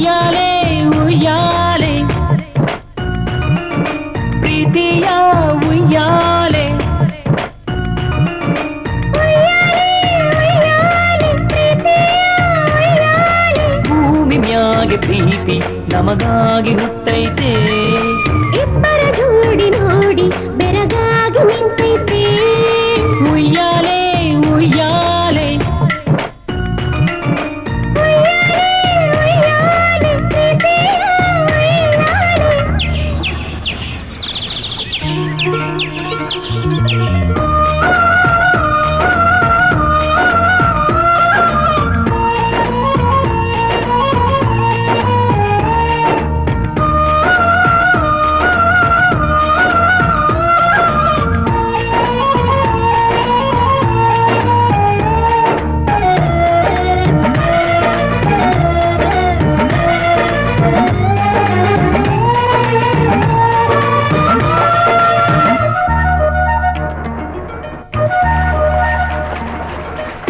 ಉಯ್ಯಾಲೆ ಉಯ್ಯಾಲೆ ಪ್ರೀತಿಯ ಉಯ್ಯಾಲೆ ಭೂಮಿ ಮ್ಯಾಗೆ ಪ್ರೀತಿ ನಮಗಾಗಿ ಹುಟ್ಟೈತೆ ಇಬ್ಬರ ಜೋಡಿ ನೋಡಿ ಬೆರಗಾಗಿ ನಿಂತೈತೆ ಉಯ್ಯಾಲೆ ಉಯ್ಯಾಲೆ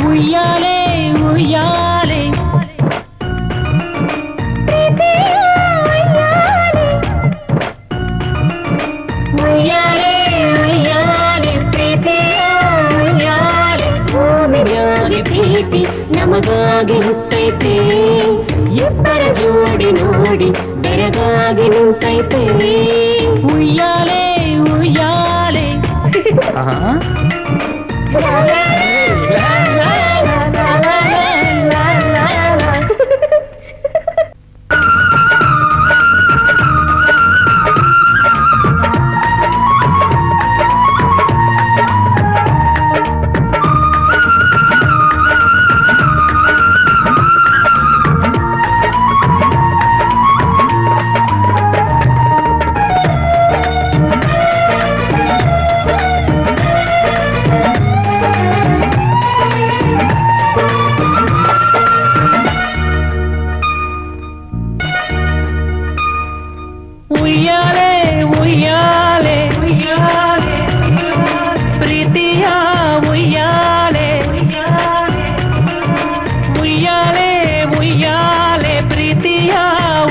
ಉಯ್ಯಾಲೆ ಉಯ್ಯಾಲೆ ಉಯ್ಯಾಲೆ ಉಯ್ಯಾಲೆ ಪ್ರೀತಿಯ ಉಯ್ಯಾಲೆ ಭೂಮಿ ಮ್ಯಾಗೆ ಪ್ರೀತಿ ನಮಗಾಗಿ ಹುಟ್ಟೈತೆ ಇಬ್ಬರ ಜೋಡಿ ನೋಡಿ ಬೆರಗಾಗಿ ನಿಂತೈತೆ ಉಯ್ಯಾಲೆ ಉಯ್ಯಾಲೆ ಉಯ್ಯಾಲೆ ಉಯ್ಯಾಲೆ ಉಯ್ಯಾಲೆ ಪ್ರೀತಿಯ ಉಯ್ಯಾಲೆ ಉಯ್ಯಾಲೆ ಉಯ್ಯಾಲೆ ಪ್ರೀತಿಯ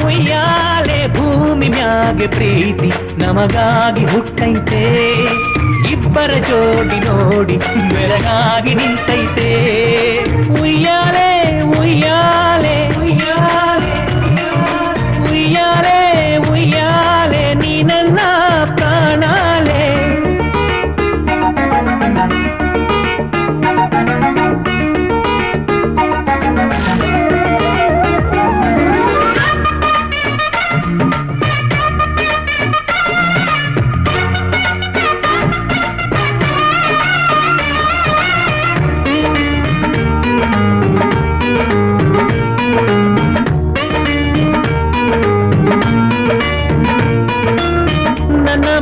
ಉಯ್ಯಾಲೆ ಭೂಮಿ ಮ್ಯಾಗೆ ಪ್ರೀತಿ ನಮಗಾಗಿ ಹುಟ್ಟೈತೆ ಇಬ್ಬರ ಜೋಡಿ ನೋಡಿ ಬೆಳಗಾಗಿ ನಿಂತೈತೆ ಉಯ್ಯಾಲೆ ಉಯ್ಯಾಲೆ ಉಯ್ಯಾಲೆ ಉಯ್ಯಾಲೆ ಉಯ್ಯಾಲೆ ನೀ ನನ್ನ ಪ್ರಾಣಾಲೆ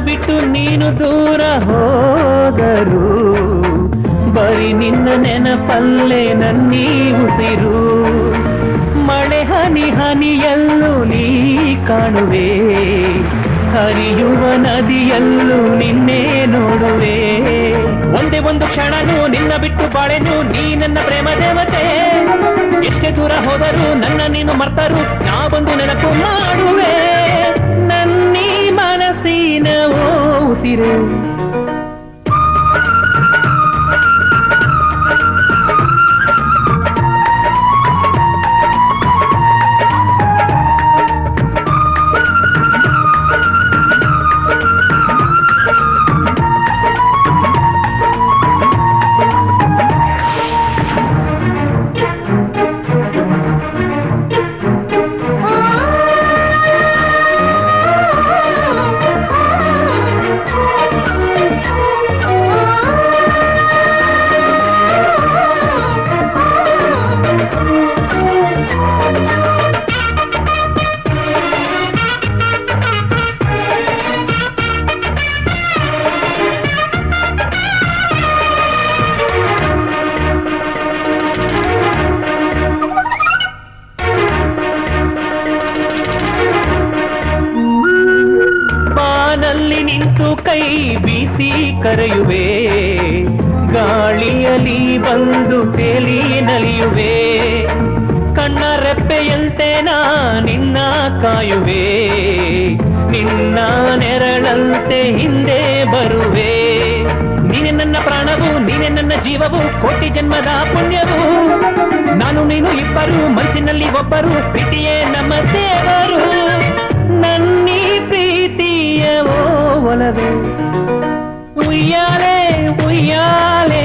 ಬಿಟ್ಟು ನೀನು ದೂರ ಹೋದರು ಬರೀ ನಿನ್ನ ನೆನಪಲ್ಲೇ ನನ್ನೀ ಉಸಿರು ಮಳೆ ಹನಿ ಹನಿಯಲ್ಲೂ ನೀ ಕಾಣುವೆ ಹರಿಯುವ ನದಿಯಲ್ಲೂ ನಿನ್ನೆ ನೋಡುವೆ ಒಂದೇ ಒಂದು ಕ್ಷಣನೂ ನಿನ್ನ ಬಿಟ್ಟು ಬಾಳೆನು ನೀ ನನ್ನ ಪ್ರೇಮ ದೇವತೆ ಎಷ್ಟೇ ದೂರ ಹೋದರೂ ನನ್ನ ನೀನು ಮರ್ತರು ನಾ ಬಂದು ನೆನಪು ಮಾಡುವೆ ನನ್ನೀ ಮನಸ್ಸಿನ ಉಸಿರು ಕೈ ಬೀಸಿ ಕರೆಯುವೆ ಗಾಳಿಯಲ್ಲಿ ಬಂದು ತೇಲಿ ನಲಿಯುವೆ ಕಣ್ಣ ರೆಪ್ಪೆಯಂತೆ ನಾ ನಿನ್ನ ಕಾಯುವೆ, ನಿನ್ನ ನೆರಳಂತೆ ಹಿಂದೆ ಬರುವೆ. ನೀನೆ ನನ್ನ ಪ್ರಾಣವು, ನೀನೆ ನನ್ನ ಜೀವವು, ಕೋಟಿ ಜನ್ಮದ ಪುಣ್ಯವು. ನಾನು ನೀನು ಇಬ್ಬರು, ಮನಸ್ಸಿನಲ್ಲಿ ಒಬ್ಬರು, ಪ್ರೀತಿಯೇ ನಮ್ಮ ದೇವರು. ನನ್ನೀ ಪ್ರೀತಿಯ ಒಲವೇ ಉಯ್ಯಾಲೆ ಉಯ್ಯಾಲೆ,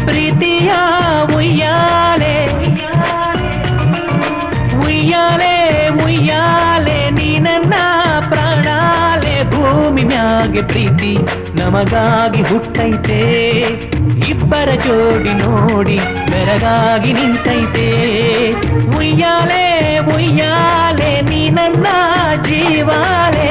ಪ್ರೀತಿಯ ಉಯ್ಯಾಲೆ ಉಯ್ಯಾಲೆ ಉಯ್ಯಾಲೆ, ನೀ ನನ್ನ ಪ್ರಾಣಾಲೆ. ಭೂಮಿ ಮ್ಯಾಗೆ ಪ್ರೀತಿ ನಮಗಾಗಿ ಹುಟ್ಟೈತೆ, ಇಬ್ಬರ ಜೋಡಿ ನೋಡಿ ಬೆರಗಾಗಿ ನಿಂತೈತೆ. ಉಯ್ಯಾಲೆ ಉಯ್ಯಾಲೆ, ನೀ ನನ್ನ ಜೀವಾಲೆ.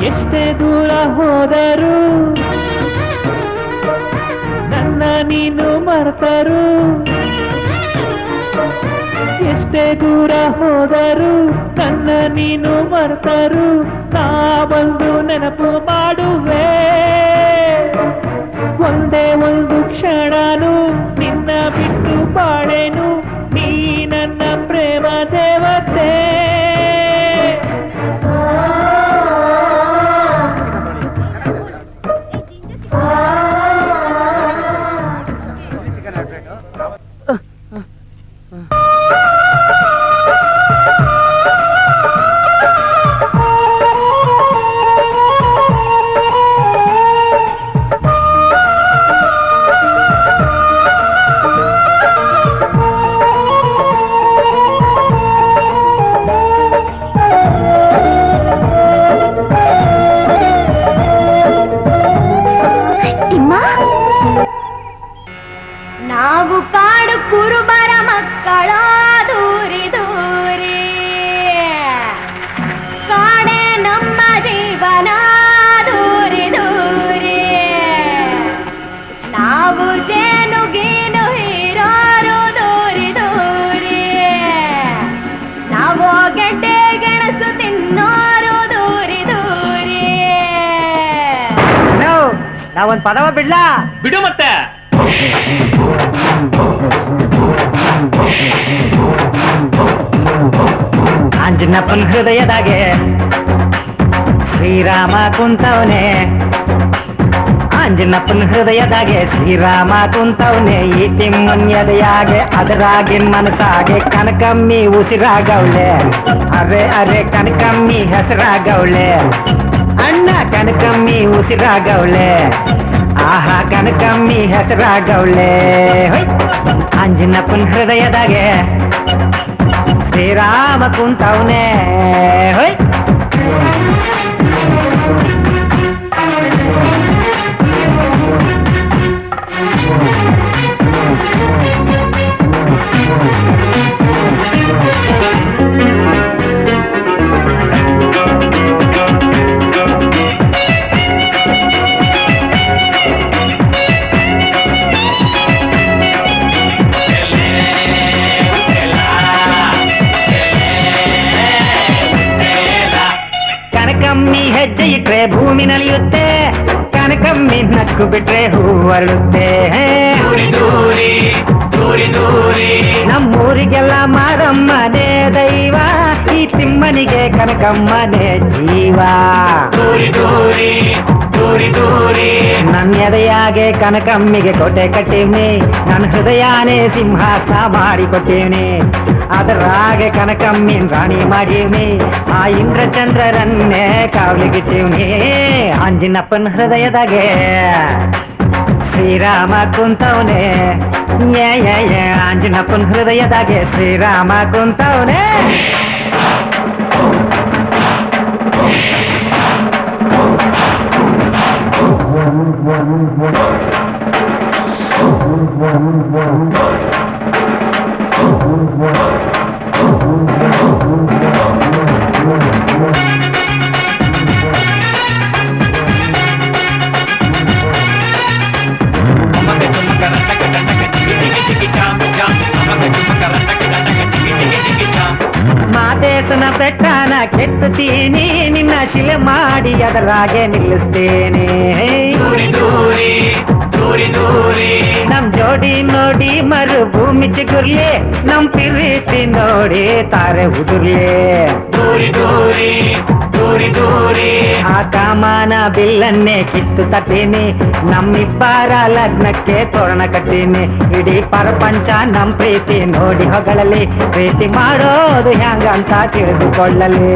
ಎಷ್ಟೇ ದೂರ ಹೋದರು ನನ್ನ ನೀನು ಮರೆತರು, ಎಷ್ಟೇ ದೂರ ಹೋದರು ನನ್ನ ನೀನು ಮರೆತರು. ನಾ ಬಂದು ನೆನಪು ಮಾಡುವೆ, ಒಂದೇ ಒಂದು ಕ್ಷಣನು ನಿನ್ನ ಬಿಟ್ಟು ಬಾಳೆನು. ನೀ ನನ್ನ ಪ್ರೇಮ ದೇವತೆ. ನಾವು ಕಾಡು ಕುರುಬರ ಮಕ್ಕಳ ದೂರಿ ದೂರಿ, ಕಾಡೆ ನಮ್ಮ ಜೀವನ ದೂರಿ ದೂರಿ. ನಾವು ಜೇನು ಗೀನು ಹೀರೋರು ದೂರಿ ದೂರಿ, ನಾವು ಗೆಡ್ಡೆ ಗೆಣಸು ತಿನ್ನೋರು ದೂರಿ ದೂರಿ. ನಾವೊಂದು ಪದವ ಬಿಡ್ಲಾ? ಬಿಡು ಮತ್ತೆ. ಆಂಜನಪ್ಪನ ಹೃದಯದಾಗೆ ಶ್ರೀರಾಮ ಕುಂತವನೆ, ಆಂಜನಪ್ಪನ ಹೃದಯದಾಗೆ ಶ್ರೀರಾಮ ಕುಂತವನೆ. ಈ ತಿಮ್ಮನ್ ಎದೆಯಾಗೆ ಅದರಾಗಿನ್ ಮನಸಾಗೆ ಕನಕಮ್ಮಿ ಉಸಿರಾಗವಳೆ. ಅರೆ ಅರೆ ಕನಕಮ್ಮಿ ಹೆಸರಾಗವಳೆ, ಅಣ್ಣ ಕನಕಮ್ಮಿ ಉಸಿರಾಗವಳೆ. ಆಹಾ ಕನಕಮ್ಮಿ ಹೆಸರಾಗವಳೆ. ಆಂಜನಪ್ಪನ ಹೃದಯದಾಗೆ ಶ್ರೀರಾಮ ಕುಂತವನೆ. ಹೊಯ್ ಕನಕಮ್ಮಿ ಹೆಜ್ಜೆ ಇಟ್ರೆ ಭೂಮಿ ನಲಿಯುತ್ತೆ, ಕನಕಮ್ಮಿ ನಕ್ಕು ಬಿಟ್ರೆ ಹೂ ಅರಳುತ್ತೆ. ನಮ್ಮೂರಿಗೆಲ್ಲ ಮಾರಮ್ಮನೇ ದೈವ, ಈ ತಿಮ್ಮನಿಗೆ ಕನಕಮ್ಮನೇ ಜೀವ. ನನ್ನ ಎದೆಯಾಗೆ ಕನಕಮ್ಮಿಗೆ ಕೋಟೆ ಕಟ್ಟೀವ್ನಿ, ನನ್ನ ಹೃದಯನೇ ಸಿಂಹಾಸನ ಮಾಡಿ ಕೊಟ್ಟೀವ್ನಿ. ಅದರಾಗೆ ಕನಕಮ್ಮಿನ್ ರಾಣಿ ಮಾಡೀವ್ನಿ, ಆ ಇಂದ್ರಚಂದ್ರರನ್ನೇ ಕಾವಲಿಗಿಟ್ಟೀವ್ನಿ. ಅಂಜಿನಪ್ಪನ ಹೃದಯದಾಗೆ ಶ್ರೀರಾಮ ಕುಂತವನೆ, ಅಂಜಿನಪ್ಪನ ಹೃದಯದಾಗೆ ಶ್ರೀರಾಮ ಕುಂತವನೆ. ಮಾದೇಶನ ಬೆಟ್ಟನ ಕೆತ್ತುತ್ತೀನಿ, ನಿನ್ನ ಶಿಲೆ ಮಾಡಿ ಅದರಾಗೆ ನಿಲ್ಲಿಸ್ತೇನೆ. ನಮ್ ಜೋಡಿ ನೋಡಿ ಮರುಭೂಮಿ ಚಿಗುರ್ಲಿ, ನಮ್ ಪ್ರೀತಿ ನೋಡಿ ತಾರೆ ಉದುರ್ಲಿ. ಆ ಕಾಮನ ಬಿಲ್ಲನ್ನೇ ಕಿತ್ತು ತಟ್ಟೀನಿ, ನಮ್ಮಿಬ್ಬರ ಲಗ್ನಕ್ಕೆ ತೋರಣ ಕಟ್ಟೀನಿ. ಇಡೀ ಪ್ರಪಂಚ ನಮ್ ಪ್ರೀತಿ ನೋಡಿ ಹೊಗಳಲಿ, ಪ್ರೀತಿ ಮಾಡೋದು ಹ್ಯಾಂಗಂತ ತಿಳಿದುಕೊಳ್ಳಲಿ.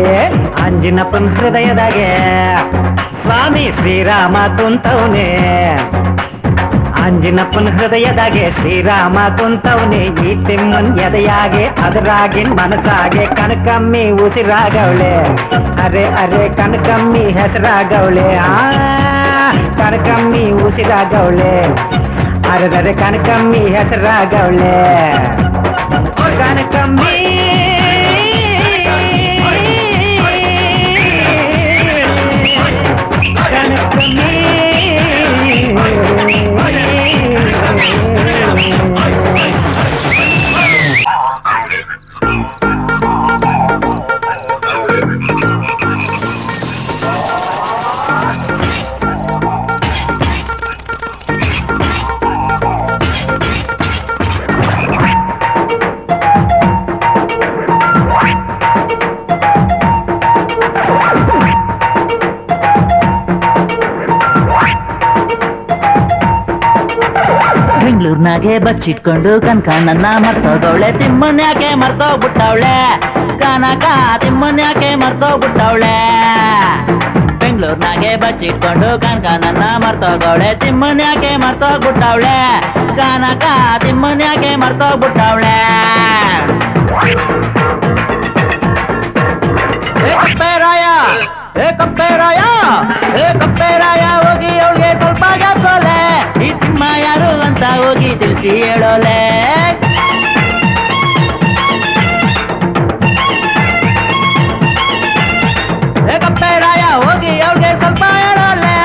ಅಂಜಿನಪ್ಪನ ಹೃದಯದಾಗೆ ಸ್ವಾಮಿ ಶ್ರೀರಾಮ ಕುಂತವನೆ, ಅಂಜಿನಪ್ಪನ ಹೃದಯದಾಗೆ ಶ್ರೀರಾಮ ಕುಂತವನೆ. ಈ ತಿಮ್ಮನ್ ಎದೆಯಾಗೆ ಅದರಾಗಿನ್ ಮನಸ್ಸಾಗೆ ಕನಕಮ್ಮಿ ಉಸಿರಾಗವಳೆ. ಅರೆ ಅರೆ ಕನಕಮ್ಮಿ ಹೆಸರಾಗವಳೆ, ಕನಕಮ್ಮಿ ಉಸಿರಾಗವಳೆ. ಅರೆ ಕನಕಮ್ಮಿ ಹೆಸರಾಗವಳೆ. ಕನಕಮ್ಮಿ ಬೆಂಗಳೂರ್ನಾಗೆ ಬಚ್ಚಿಟ್ಕೊಂಡು ಕನಕಣ್ಣನ್ನ ಮರ್ತೋಗವಳೆ, ತಿಮ್ಮನ್ ಯಾಕೆ ಮರ್ತೋಗ್ಬಿಟ್ಟವಳೆ, ಕನಕ ತಿಮ್ಮನ್ ಯಾಕೆ ಮರ್ತೋಗ್ಬಿಟ್ಟವಳೆ. ಬೆಂಗಳೂರ್ನಾಗೆ ಬಚ್ಚಿಟ್ಕೊಂಡು ಕನಕಣ್ಣನ್ನ ಮರ್ತೋಗವಳೆ, ತಿಮ್ಮನ್ ಯಾಕೆ ಮರ್ತೋಗ್ಬಿಟ್ಟವಳೆ, ಕನಕ ತಿಮ್ಮನ್ ಯಾಕೆ ಮರ್ತೋಗ್ಬಿಟ್ಟವಳೆ. ಕಪ್ಪೇರಾಯ ಕಪ್ಪೇರಾಯ ಕಪ್ಪೇರಾಯ ಹೋಗಿ ಅವಳಿಗೆ ಸ್ವಲ್ಪ ಗಾಸೋಲೆ, ಈ ತಿಮ್ಮ ಯಾರು ಅಂತ ಹೋಗಿ ತಿಳಿಸಿ ಹೇಳೋಲೆ. ಕಪ್ಪೇರಾಯ ಹೋಗಿ ಅವಳಿಗೆ ಸ್ವಲ್ಪ ಹೇಳೋಲೆ,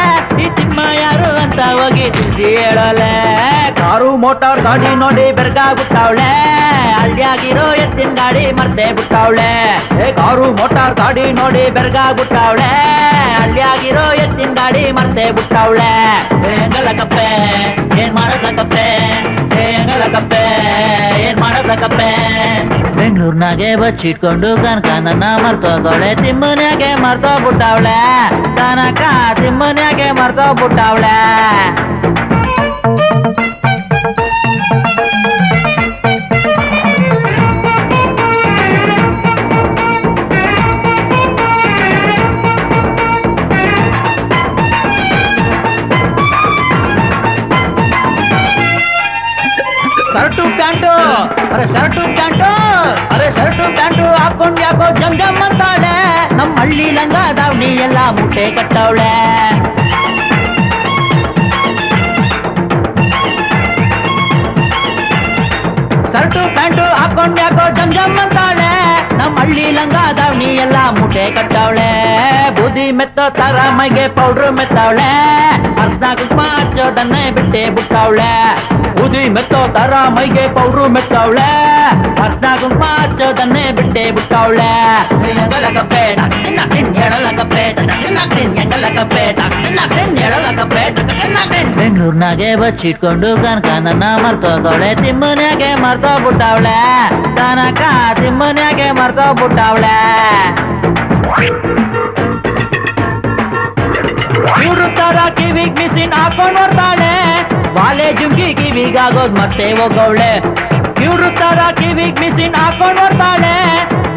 ಈ ತಿಮ್ಮ ಯಾರು ಅಂತ ಹೋಗಿ ತಿಳಿಸಿ ಹೇಳೋಲೆ. ಕಾರು ಮೋಟಾರ್ ಗಾಡಿ ನೋಡಿ ಬೆರ್ಗಾಗುತ್ತಾವಳೆ, ಹಳ್ಳಿಯಾಗಿರೋ ಎತ್ತಿನ ಗಾಡಿ ಮರ್ತೇ ಬಿಟ್ಟಾವಳೆ. ಕಾರು ಮೋಟಾರ್ ಗಾಡಿ ನೋಡಿ ಬೆರ್ಗಾಗುತ್ತಾವಳೆ, ಹಳ್ಳಿಯಾಗಿರೋ ಎತ್ತಿನ ಗಾಡಿ ಮರ್ತೇ ಬಿಟ್ಟಾವಳೆ. ಹೆಂಗಲ್ಲ ಕಪ್ಪೆ ಏನ್ ಮಾಡದ ಕಪ್ಪೆ, ಹೆಂಗಲ್ಲ ಕಪ್ಪೆ ಏನ್ ಮಾಡದ ಕಪ್ಪೆ. ಬೆಂಗಳೂರ್ನಾಗೆ ಬಚ್ಚಿಟ್ಕೊಂಡು ಕನಕ ನನ್ನ ಮರ್ತೋಗವಳೆ, ತಿಮ್ಮನ್ಯಾಗೆ ಮರ್ತೋಗ್ಬಿಟ್ಟವಳೆ, ಕನಕ ತಿಮ್ಮನ್ಯಾಗೆ ಮರ್ತೋಗ್ಬಿಟ್ಟವಳೆ. ಶರ್ಟು ಪ್ಯಾಂಟು ಅರೆ ಶರ್ಟು ಪ್ಯಾಂಟು ಅರೆ ಶರ್ಟು ಪ್ಯಾಂಟು ಹಾಕೊಂಡ್ ಯಾಕೋ ಜಮ್ ಜಮ್ ಅಂತಾಳೆ, ನಮ್ಮ ಹಳ್ಳಿ ಲಂಗ ದಾವಣಿ ಎಲ್ಲ ಮುಟ್ಟೆ ಕಟ್ಟವಳೆ. ಶರ್ಟು ಪ್ಯಾಂಟು ಹಾಕೊಂಡ್ ಯಾಕೋ ಜಮ್ ಜಮ್ ಅಂತಾಳೆ, ನಮ್ಮ ಹಳ್ಳಿ ಲಂಗ ದಾವಣಿ ಎಲ್ಲ ಮುಟ್ಟೆ ಕಟ್ಟವಳೆ. ಬೂದಿ ಮೆತ್ತ ತರ ಮೈಗೆ ಪೌಡ್ರು ಮೆತ್ತವಳೆ, ಅರ್ಧ ಕುಕ್ಮ ಹಚ್ಚೋದನ್ನೇ ಬಿಟ್ಟೆ ಬಿಟ್ಟವಳೆ. ಬೂದಿ ಮೆತ್ತೋ ತರ ಮೈಗೆ ಪೌಡ್ರು ಮೆತ್ತವಳೆ, ಅರ್ಧ ಕುಕ್ಮ ಹಚ್ಚೋದನ್ನೇ ಬಿಟ್ಟೆ ಬಿಟ್ಟವಳೆ. ಎಂಗಲ ಕಪ್ಪೆ ಹೇಳಲ್ಲ ಕಪ್ಪೆ, ಎಂಗಲ ಕಪ್ಪೆ ಹೇಳಲ್ಲ ಕಪ್ಪೆ. ಬೆಂಗಳೂರ್ನಾಗೆ ಬಚ್ಚಿಟ್ಕೊಂಡು ಕನಕ ನನ್ನ ಮರ್ತೋಗವಳೆ, ತಿಮ್ಮನ್ಯಾಗೆ ಮರ್ತೋಗ್ಬಿಟ್ಟವಳೆ, ಕನಕ ತಿಮ್ಮನ್ಯಾಗೆ ಮರ್ತೋಗ್ಬಿಟ್ಟವಳೆ. ಇವ್ರು ತರ ಕಿವಿಗ್ ಮಿಸಿನ್ ಹಾಕೊಂಡ್ ಬರ್ತಾಳೆ, ಬಾಲೆ ಜುಮ್ಕಿ ಕಿವಿಗಾಗೋದ್ ಮತ್ತೆ ಹೋಗವಳೆ. ಇವ್ರು ತರ ಕಿವಿಗ್ ಮಿಸಿನ್ ಹಾಕೊಂಡ್ ಬರ್ತಾಳೆ,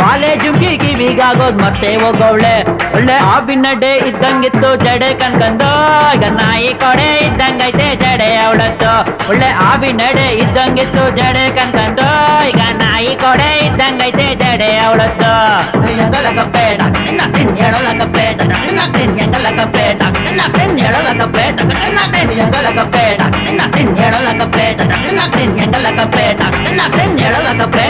ಬಾಲೆ ಜುಮ್ಕಿ ಕಿವಿಗಾಗೋದ್ ಮತ್ತೆ ಹೋಗವಳೆ. ಒಳ್ಳೆ ಆಬಿನಡೆ ಇದ್ದಂಗಿತ್ತು ಜಡೆ ಕನ್ಕಂದು, ಈಗ ನಾಯಿ ಕೊಡೆ ಇದ್ದಂಗೈತೆ ಜಡೆ ಅವಳದ್ದು. ಒಳ್ಳೆ ಆಬಿನಡೆ ಇದ್ದಂಗಿತ್ತು ಜಡೆ ಕನ್ಕಂದು, ಈಗ ನಾಯಿ ಕೊಡೆ ಇದ್ದಂಗೈತೆ ಜಡೆ ಅವಳದ್ದು. ಎಂಗಲಕಪ್ಪೆ ಹೇಳಲಕಪ್ಪೆ ಎಂಗಲಕಪ್ಪೆ ಹೇಳಲಕಪ್ಪೆ ಎಂಗಲಕಪ್ಪೆ ಹೇಳಲಕಪ್ಪೆ ಎಂಗಲಕಪ್ಪೆ ಹೇಳಲಕಪ್ಪೆ.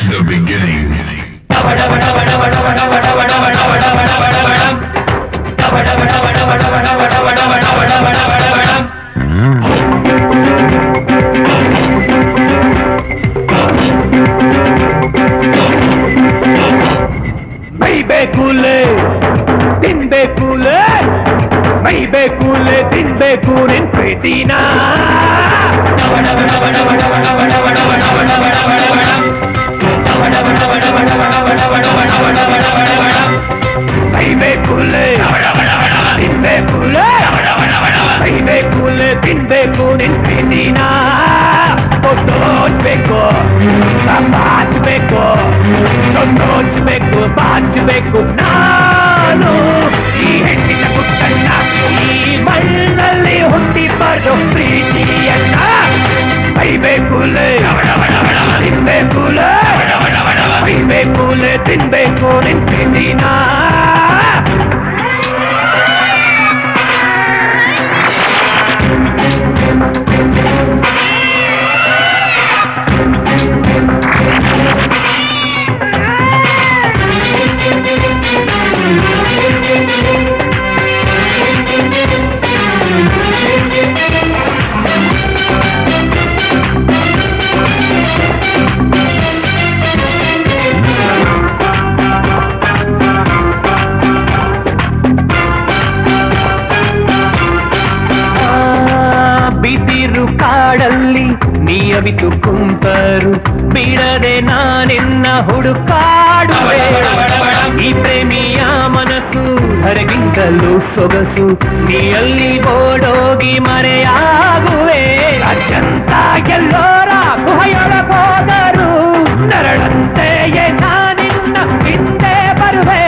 The beginning. ಮೈಬೇಕೂಲೆ ತಿನ್ಬೇಕೂಲೆ, ಮೈಬೇಕೂಲೆ ತಿನ್ಬೇಕು ನಿನ್ ಪ್ರೀತಿನ. ಮೈಬೇಕೂಲೆ ತಿನ್ಬೇಕೂಲೆ, ಮೈಬೇಕೂಲೆ ತಿನ್ಬೇಕು ನಿನ್ ಪ್ರೀತಿನ. ಕೊಟ್ಟೋಚ್ಬೇಕು ಬಾಚ್ಬೇಕು, ತೊಟ್ಟೋಚ್ಬೇಕು ಬಾಚ್ಬೇಕು. ನಾನು ಈ ಹೆಣ್ಣಿನ ಗುಟ್ಟನ್ನ, ಈ ಮಣ್ಣಲ್ಲಿ ಹುಟ್ಟಿ ಬರೋ ಪ್ರೀತಿಯನ್ನ. ಮೈಬೇಕೂಲೆ ತಿನ್ಬೇಕೂಲೆ, ಮೈಬೇಕೂಲೆ ತಿನ್ಬೇಕು ನಿನ್ ಪ್ರೀತಿನ. ಬಿದಿರು ಕಾಡಲ್ಲಿ ನಿಯಮಿತು ಕುಂತರು ಬಿಡದೆ ನಾನಿನ್ನ ಹುಡುಕಾಡುವೆ. ಈ ಪ್ರೇಮಿಯ ಮನಸ್ಸು ಹೊರಗಿಂತಲೂ ಸೊಗಸು, ನೀಯಲ್ಲಿ ಓಡೋಗಿ ಮರೆಯಾಗುವೆ. ಅಜಂತ ಎಲ್ಲೋರ ಗುಹೆಯೊಳಗೋದರು, ನರಳಂತೆಯೇ ನಾನಿನ್ನ ಹಿಂದೆ ಬರುವೆ.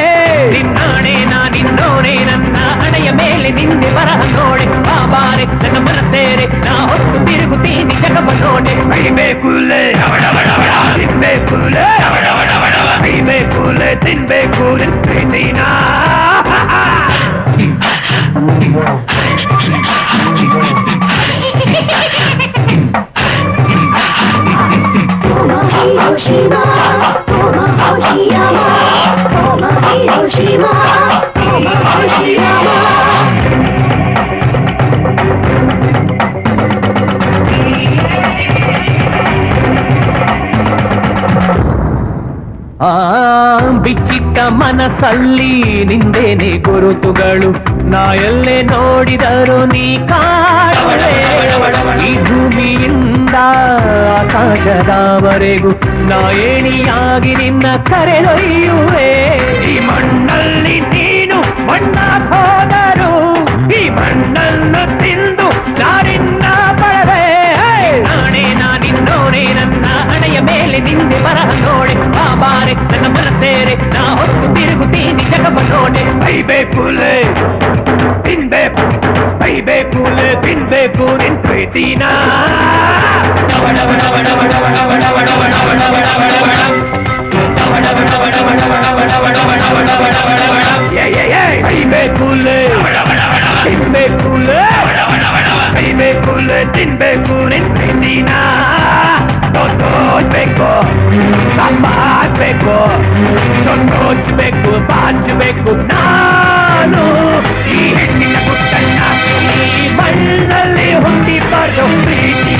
ನಿನ್ನಾಣೆ ನಾನಿನ್ನೋಣೆ, ನನ್ನ ಹಣೆಯ ಮೇಲೆ ನಿಂದೆ ಬರಹ ನೋಡೆ. ಬಾಬಾರೆ ನನ್ನ ಮನಸ್ಸೇರೆ, ನಾ ಹೊತ್ತು ತಿರುಗುತ್ತೀನಿ ಜಗವ ನೋಡೆ. ಮೈಬೇಕೂಲೆ ತಿನ್ಬೇಕೂಲೆ, ಮೈಬೇಕೂಲೆ ತಿನ್ಬೇಕು ನಿನ್ ಪ್ರೀತಿನ. Hiroshima, Hiroshima, Hiroshima, Hiroshima. ಬಿಚ್ಚಿಟ್ಟ ಮನಸ್ಸಲ್ಲಿ ನಿಂದೇನೆ ಗುರುತುಗಳು, ನಾ ಎಲ್ಲೇ ನೋಡಿದರು ನೀ ಕಾಣುವೆ. ಈ ಭೂಮಿಯಿಂದ ಆಕಾಶದವರೆಗೂ ನಾ ಏಣಿಯಾಗಿ ನಿನ್ನ ಕರೆದೊಯ್ಯುವೆ. ಈ ಮಣ್ಣಲ್ಲಿ ನೀನು ಮಣ್ಣ ಹೋದರು, ಈ ಮಣ್ಣನ್ನು ತಿಂದು ನಾನಿನ್ನ ಪಡವೆ. ನಾನೇ ನಾನಿನ್ನೋಣೆ, ನನ್ನ ಹಣೆಯ ಮೇಲೆ ನಿಂದೆ ಬರಹ ನೋಡೆ. ಬಾಬಾರೆ ನನ್ನ ಮನಸ್ಸೇರೆ, ನಾ ಹೊತ್ತು ತಿರುಗುತ್ತೀನಿ ಜಗವ ನೋಡೆ. ಮೈಬೇಕೂಲೆ ತಿನ್ಬೇಕು, ಕೈಬೇಕೂಲೆ ತಿನ್ಬೇಕು ನಿನ್ ಪ್ರೀತಿನ ಕೈಬೇಕೂಲೆ ತಿನ್ಬೇಕೂಲೆ ಕೈಬೇಕೂಲೆ ತಿನ್ಬೇಕು ನಿನ್ ಪ್ರೀತಿನ ತೋಚ್ಬೇಕು ಸಂಪಾದ್ಬೇಕು ತೋಚ್ಬೇಕು ಬಾಚ್ಬೇಕು ನಾನು ಈ ಹೆಣ್ಣಿನ ಗುಟ್ಟನ್ನ ಈ ಮಣ್ಣಲ್ಲಿ ಹುಟ್ಟಿ ಬರೋ ಪ್ರೀತಿ